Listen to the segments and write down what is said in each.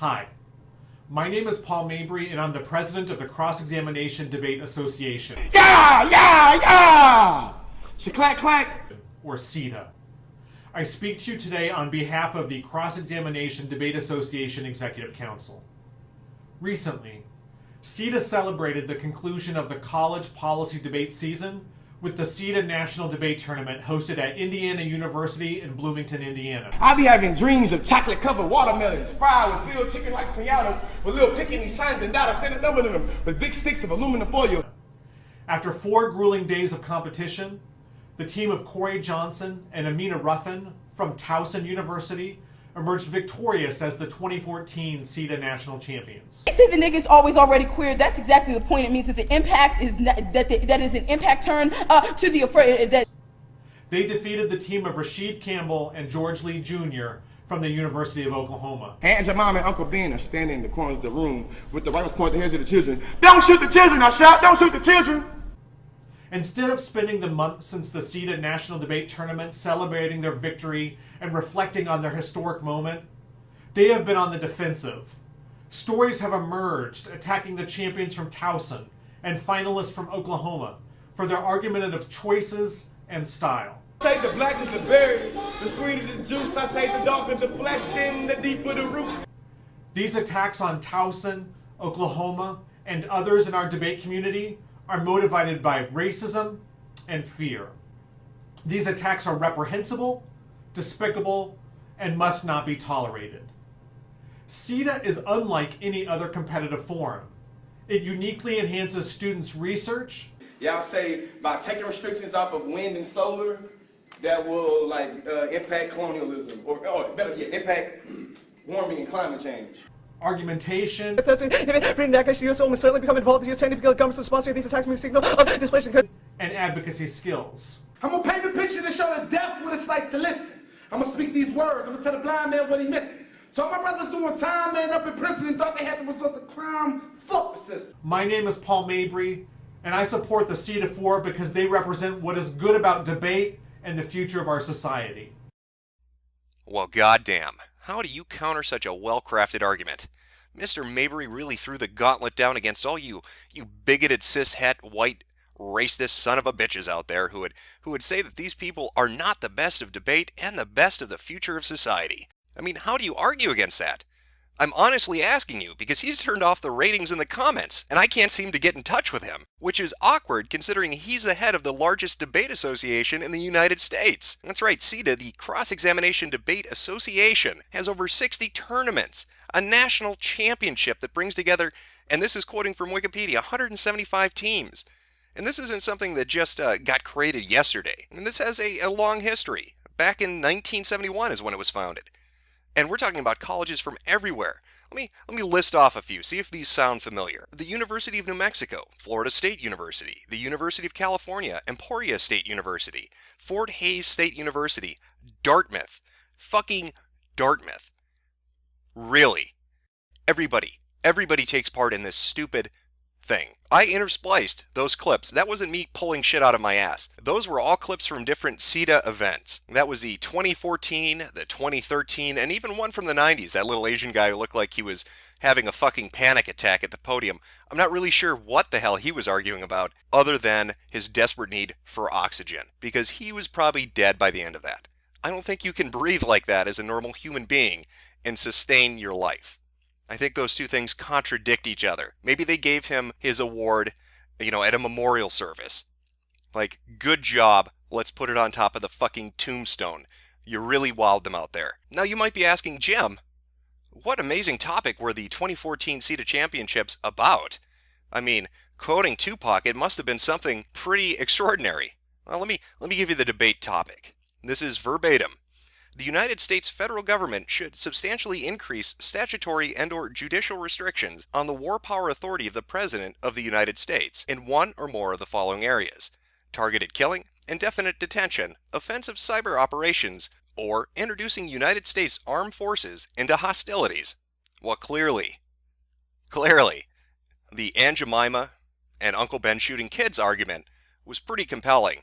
Hi, my name is Paul Mabry, and I'm the president of the Cross-Examination Debate Association. Yeah! Clack, clack. Or CEDA. I speak to you today on behalf of the Cross-Examination Debate Association Executive Council. Recently, CEDA celebrated the conclusion of the college policy debate season with the CEDA National Debate Tournament hosted at Indiana University in Bloomington, Indiana. I be having dreams of chocolate-covered watermelons, fried with filled chicken like pinatas, with little picking sons and daughters standing up in them with big sticks of aluminum foil. After 4 grueling days of competition, the team of Corey Johnson and Amina Ruffin from Towson University emerged victorious as the 2014 CEDA National Champions. They say the nigga's always already queer. That's exactly the point. It means that the impact is not, that is an impact turn to the that. They defeated the team of Rasheed Campbell and George Lee Jr. from the University of Oklahoma. Aunt and Mom and Uncle Ben are standing in the corners of the room with the rifles pointed at the heads of the children. Don't shoot the children, I shout, don't shoot the children! Instead of spending the month since the CEDA National Debate Tournament celebrating their victory and reflecting on their historic moment, they have been on the defensive. Stories have emerged attacking the champions from Towson and finalists from Oklahoma for their argumentative choices and style. I say the blacker the berry, the sweeter the juice. I say the darker the flesh and the deeper the roots. These attacks on Towson, Oklahoma, and others in our debate community are motivated by racism and fear. These attacks are reprehensible, despicable, and must not be tolerated. CEDA is unlike any other competitive forum. It uniquely enhances students' research. Y'all say by taking restrictions off of wind and solar, that will impact colonialism, or better yet, impact warming and climate change. Argumentation, almost certainly become involved in the Chinese government's response to these attacks means signal of displacement. and advocacy skills. I'm gonna paint the picture to show the deaf what it's like to listen. I'm gonna speak these words. I'm gonna tell the blind man what he missing. So my brothers doing time, man, up in prison and thought they had to resort to crime. Fuck the system. My name is Paul Mabry, and I support the CEDA 4 because they represent what is good about debate and the future of our society. Well, goddamn. How do you counter such a well-crafted argument? Mr. Mabry really threw the gauntlet down against all you bigoted cis-het white racist son of a bitches out there who would say that these people are not the best of debate and the best of the future of society. I mean, how do you argue against that? I'm honestly asking you because he's turned off the ratings in the comments and I can't seem to get in touch with him, which is awkward considering he's the head of the largest debate association in the United States. That's right, CEDA, the Cross-Examination Debate Association, has over 60 tournaments, a national championship that brings together, and this is quoting from Wikipedia, 175 teams. And this isn't something that just got created yesterday. And this has a long history. Back in 1971 is when it was founded. And we're talking about colleges from everywhere. Let me list off a few, see if these sound familiar. The University of New Mexico, Florida State University, the University of California, Emporia State University, Fort Hays State University, Dartmouth, fucking Dartmouth. Really? Everybody takes part in this stupid thing. I interspliced those clips. That wasn't me pulling shit out of my ass. Those were all clips from different CEDA events. That was the 2014, the 2013, and even one from the 90s. That little Asian guy who looked like he was having a fucking panic attack at the podium. I'm not really sure what the hell he was arguing about other than his desperate need for oxygen, because he was probably dead by the end of that. I don't think you can breathe like that as a normal human being and sustain your life. I think those two things contradict each other. Maybe they gave him his award, at a memorial service. Like, good job, let's put it on top of the fucking tombstone. You really wowed them out there. Now you might be asking, Jim, what amazing topic were the 2014 CEDA Championships about? I mean, quoting Tupac, it must have been something pretty extraordinary. Well, let me give you the debate topic. This is verbatim. The United States federal government should substantially increase statutory and/or judicial restrictions on the war power authority of the President of the United States in one or more of the following areas: targeted killing, indefinite detention, offensive cyber operations, or introducing United States armed forces into hostilities. Well, clearly, the Aunt Jemima and Uncle Ben shooting kids argument was pretty compelling.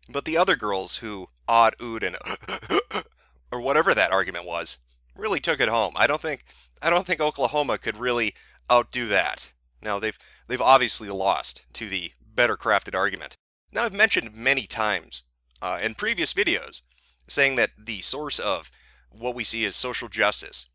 But the other girls who odd, oohed, and or whatever that argument was, really took it home. I don't think Oklahoma could really outdo that. Now they've obviously lost to the better crafted argument. Now I've mentioned many times in previous videos saying that the source of what we see as social justice,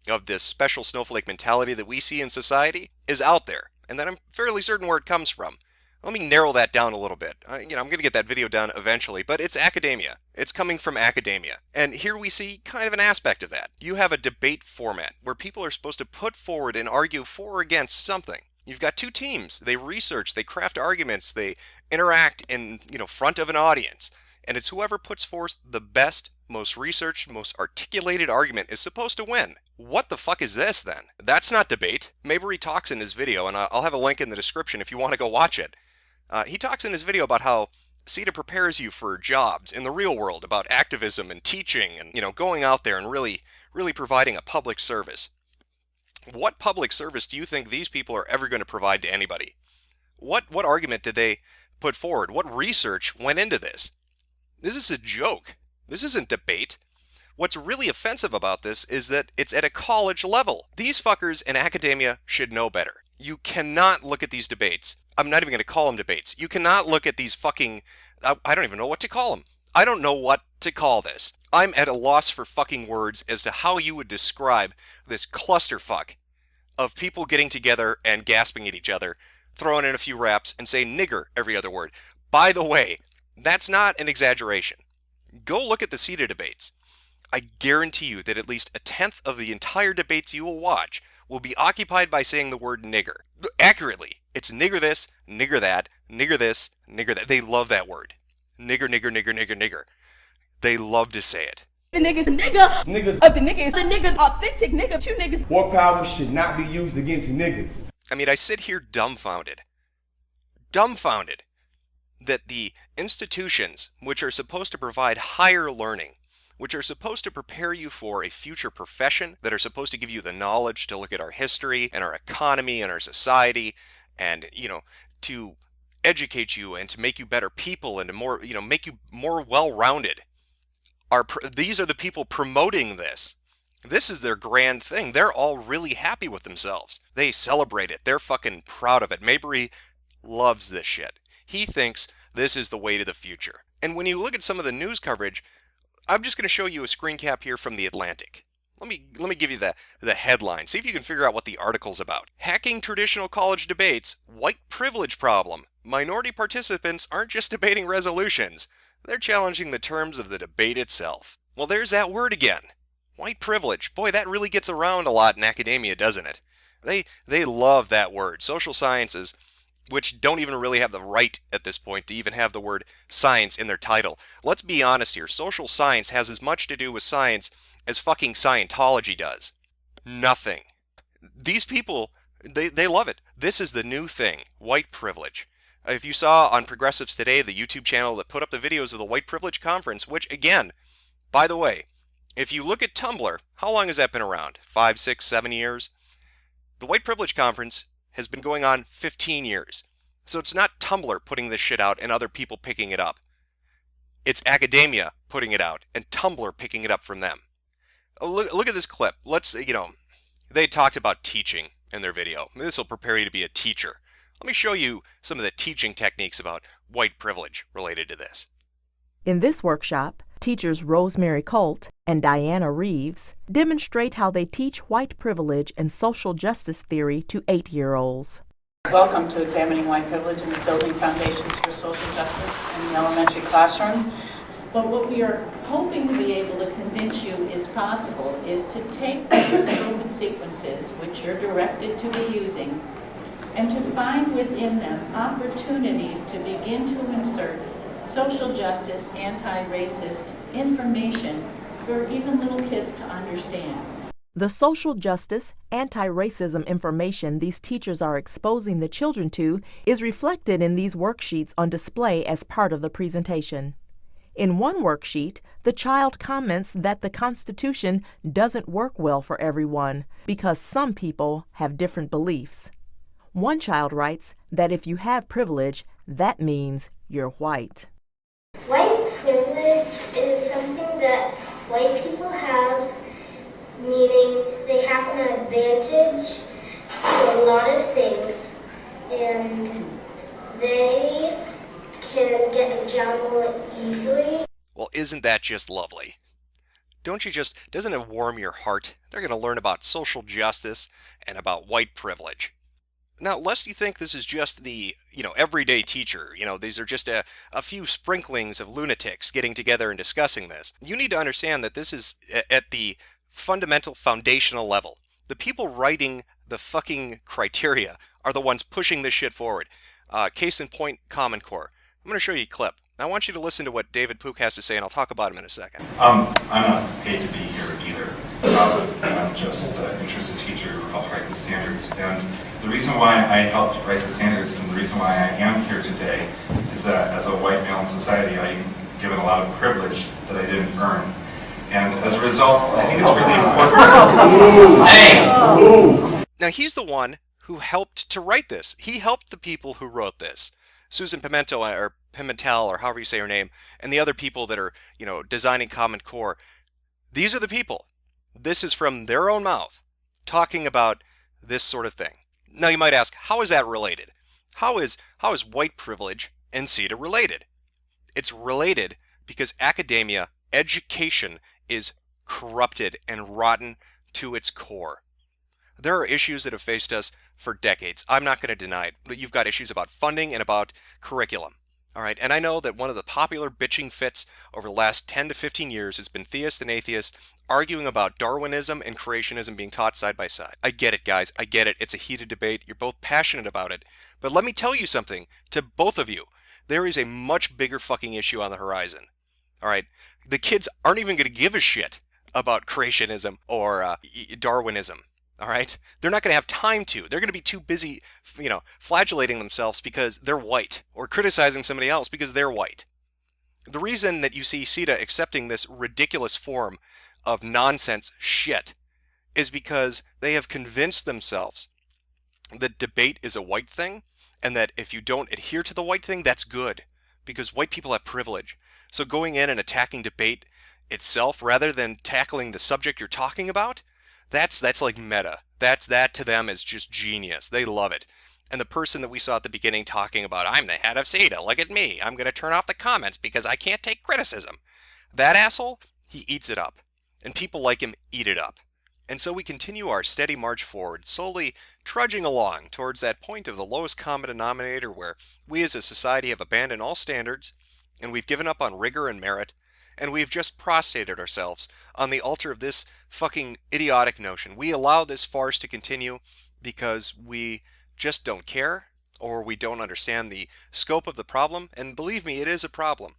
of this special snowflake mentality that we see in society, is out there, and that I'm fairly certain where it comes from. Let me narrow that down a little bit. I'm going to get that video done eventually, but it's academia. It's coming from academia. And here we see kind of an aspect of that. You have a debate format where people are supposed to put forward and argue for or against something. You've got two teams. They research, they craft arguments, they interact in, front of an audience. And it's whoever puts forth the best, most researched, most articulated argument is supposed to win. What the fuck is this then? That's not debate. Mabry talks in his video, and I'll have a link in the description if you want to go watch it. He talks in his video about how CEDA prepares you for jobs in the real world, about activism and teaching and, going out there and really providing a public service. What public service do you think these people are ever going to provide to anybody? What argument did they put forward? What research went into this? This is a joke. This isn't debate. What's really offensive about this is that it's at a college level. These fuckers in academia should know better. You cannot look at these debates. I'm not even going to call them debates. You cannot look at these fucking... I don't even know what to call them. I don't know what to call this. I'm at a loss for fucking words as to how you would describe this clusterfuck of people getting together and gasping at each other, throwing in a few raps, and saying nigger every other word. By the way, that's not an exaggeration. Go look at the CEDA debates. I guarantee you that at least a tenth of the entire debates you will watch will be occupied by saying the word nigger. Accurately. It's nigger this, nigger that, nigger this, nigger that. They love that word. Nigger, nigger, nigger, nigger, nigger. They love to say it. The niggas, nigga. Niggas. Of the niggas, the nigga, authentic nigga, two niggas. War power should not be used against niggas. I mean, I sit here dumbfounded that the institutions which are supposed to provide higher learning, which are supposed to prepare you for a future profession, that are supposed to give you the knowledge to look at our history and our economy and our society and, to educate you and to make you better people and to more, make you more well-rounded. These are the people promoting this. This is their grand thing. They're all really happy with themselves. They celebrate it. They're fucking proud of it. Mabry loves this shit. He thinks this is the way to the future. And when you look at some of the news coverage, I'm just going to show you a screen cap here from The Atlantic. Let me give you the headline. See if you can figure out what the article's about. Hacking traditional college debates, white privilege problem. Minority participants aren't just debating resolutions. They're challenging the terms of the debate itself. Well, there's that word again. White privilege. Boy, that really gets around a lot in academia, doesn't it? They love that word. Social sciences, which don't even really have the right at this point to even have the word science in their title. Let's be honest here. Social science has as much to do with science as fucking Scientology does. Nothing. These people, they love it. This is the new thing. White privilege. If you saw on Progressives Today, the YouTube channel that put up the videos of the White Privilege Conference, which again, by the way, if you look at Tumblr, how long has that been around? 5, 6, 7 years? The White Privilege Conference has been going on 15 years. So it's not Tumblr putting this shit out and other people picking it up. It's academia putting it out and Tumblr picking it up from them. Oh, look at this clip. They talked about teaching in their video. This will prepare you to be a teacher. Let me show you some of the teaching techniques about white privilege related to this. In this workshop, teachers Rosemary Colt and Diana Reeves demonstrate how they teach white privilege and social justice theory to 8-year-olds. Welcome to Examining White Privilege and Building Foundations for Social Justice in the elementary classroom. But what we are hoping to be able to convince you is possible is to take these spoken sequences, which you're directed to be using, and to find within them opportunities to begin to insert social justice, anti-racist information for even little kids to understand. The social justice, anti-racism information these teachers are exposing the children to is reflected in these worksheets on display as part of the presentation. In one worksheet, the child comments that the Constitution doesn't work well for everyone because some people have different beliefs. One child writes that if you have privilege, that means you're white. White privilege is something that white people have meaning they have an advantage to a lot of things, and they can get a job more easily. Well, isn't that just lovely? Doesn't it warm your heart? They're going to learn about social justice and about white privilege. Now, lest you think this is just the, everyday teacher, these are just a few sprinklings of lunatics getting together and discussing this. You need to understand that this is at the fundamental, foundational level. The people writing the fucking criteria are the ones pushing this shit forward. Case in point, Common Core. I'm going to show you a clip. I want you to listen to what David Pook has to say, and I'll talk about him in a second. I'm not paid to be here either. I'm just an interested teacher who helped write the standards. And the reason why I helped write the standards and the reason why I am here today is that as a white male in society, I'm given a lot of privilege that I didn't earn. And as a result, I think it's really important. Now, he's the one who helped to write this. He helped the people who wrote this. Susan Pimentel, or Pimentel, or however you say her name, and the other people that are, designing Common Core. These are the people. This is from their own mouth, talking about this sort of thing. Now, you might ask, how is that related? How is white privilege and CEDA related? It's related because academia, education, is corrupted and rotten to its core. There are issues that have faced us for decades. I'm not going to deny it, but you've got issues about funding and about curriculum. All right, and I know that one of the popular bitching fits over the last 10 to 15 years has been theists and atheists arguing about Darwinism and creationism being taught side by side. I get it, guys. I get it. It's a heated debate. You're both passionate about it. But let me tell you something to both of you. There is a much bigger fucking issue on the horizon. All right, the kids aren't even going to give a shit about creationism or Darwinism. All right, they're not going to have time to. They're going to be too busy, flagellating themselves because they're white, or criticizing somebody else because they're white. The reason that you see CEDA accepting this ridiculous form of nonsense shit is because they have convinced themselves that debate is a white thing, and that if you don't adhere to the white thing, that's good, because white people have privilege. So going in and attacking debate itself rather than tackling the subject you're talking about, that's like meta. That to them is just genius. They love it. And the person that we saw at the beginning talking about, I'm the head of CEDA, look at me, I'm going to turn off the comments because I can't take criticism. That asshole, he eats it up. And people like him eat it up. And so we continue our steady march forward, slowly trudging along towards that point of the lowest common denominator where we as a society have abandoned all standards, and we've given up on rigor and merit, and we've just prostrated ourselves on the altar of this fucking idiotic notion. We allow this farce to continue because we just don't care, or we don't understand the scope of the problem, and believe me, it is a problem.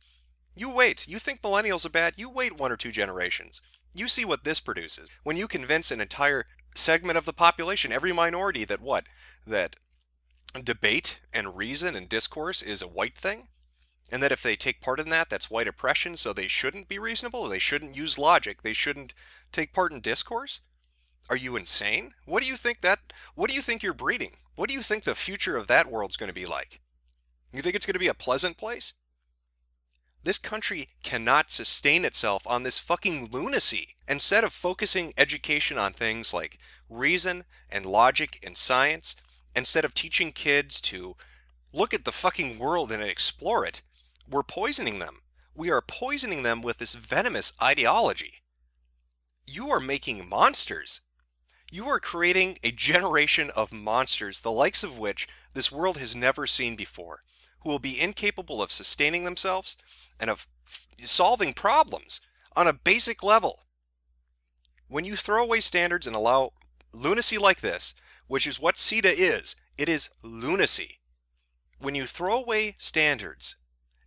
You wait. You think millennials are bad? You wait 1 or 2 generations. You see what this produces. When you convince an entire segment of the population, every minority, that debate and reason and discourse is a white thing, and that if they take part in that, that's white oppression, so they shouldn't be reasonable, they shouldn't use logic, they shouldn't take part in discourse? Are you insane? What do you think you're breeding? What do you think the future of that world's going to be like? You think it's going to be a pleasant place? This country cannot sustain itself on this fucking lunacy. Instead of focusing education on things like reason and logic and science, instead of teaching kids to look at the fucking world and explore it, we're poisoning them. We are poisoning them with this venomous ideology. You are making monsters. You are creating a generation of monsters, the likes of which this world has never seen before, who will be incapable of sustaining themselves and of solving problems on a basic level. When you throw away standards and allow lunacy like this, which is what CEDA is, it is lunacy. When you throw away standards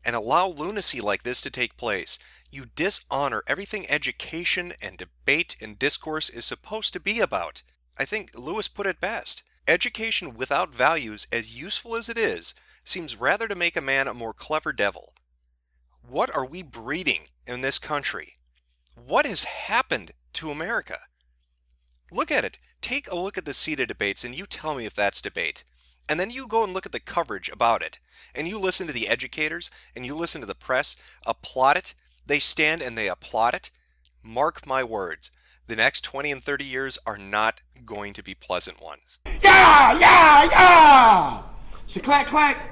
and allow lunacy like this to take place, you dishonor everything education and debate and discourse is supposed to be about. I think Lewis put it best. Education without values, as useful as it is, seems rather to make a man a more clever devil. What are we breeding in this country? What has happened to America? Look at it. Take a look at the CEDA debates and you tell me if that's debate. And then you go and look at the coverage about it. And you listen to the educators and you listen to the press applaud it. They stand and they applaud it. Mark my words. The next 20 and 30 years are not going to be pleasant ones. Yeah! Clack, clack.